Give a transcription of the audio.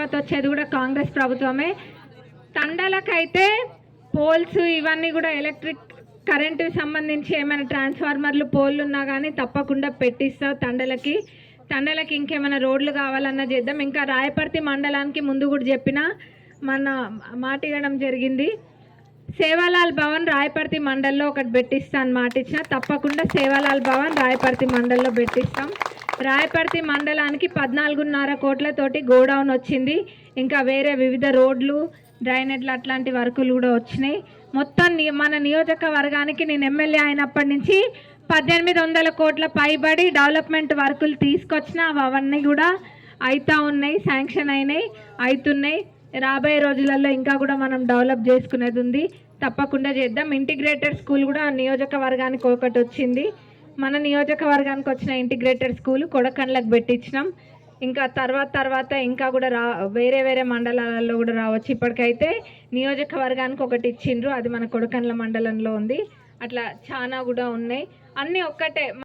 తర్వాత వచ్చేది కూడా కాంగ్రెస్ ప్రభుత్వమే. తండలకైతే పోల్స్ ఇవన్నీ కూడా ఎలక్ట్రిక్ కరెంటుకి సంబంధించి ఏమైనా ట్రాన్స్ఫార్మర్లు పోల్లు ఉన్నా కానీ తప్పకుండా పెట్టిస్తా. తండలకి ఇంకేమైనా రోడ్లు కావాలన్నా చేద్దాం. ఇంకా రాయపర్తి మండలానికి ముందు కూడా చెప్పిన మన మాట ఇవ్వడం జరిగింది. సేవాలాల్ భవన్ రాయపర్తి మండల్లో ఒకటి పెట్టిస్తా అని మాట ఇచ్చిన. తప్పకుండా సేవాలాల్ భవన్ రాయపర్తి మండల్లో పెట్టిస్తాం. రాయపర్తి మండలానికి 14.5 కోట్లతోటి గోడౌన్ వచ్చింది. ఇంకా వేరే వివిధ రోడ్లు డ్రైనేజ్లు అట్లాంటి వర్కులు కూడా వచ్చినాయి. మొత్తం మన నియోజకవర్గానికి నేను ఎమ్మెల్యే అయినప్పటి నుంచి 1800 కోట్ల పైబడి డెవలప్మెంట్ వర్కులు తీసుకొచ్చిన అవన్నీ కూడా అవుతూ ఉన్నాయి, శాంక్షన్ అయినాయి, అవుతున్నాయి. రాబోయే రోజులలో ఇంకా కూడా మనం డెవలప్ చేసుకునేది ఉంది. తప్పకుండా చేద్దాం. ఇంటిగ్రేటెడ్ స్కూల్ కూడా నియోజకవర్గానికి ఒకటి వచ్చింది. మన నియోజకవర్గానికి వచ్చిన ఇంటిగ్రేటెడ్ స్కూల్ కొడకండ్లకు పెట్టించినాం. ఇంకా తర్వాత ఇంకా కూడా వేరే మండలాలలో కూడా రావచ్చు. ఇప్పటికైతే నియోజకవర్గానికి ఒకటి ఇచ్చిండ్రు, అది మన కొడకండ్ల మండలంలో ఉంది. అట్లా చాలా కూడా ఉన్నాయి. అన్నీ ఒక్కటే.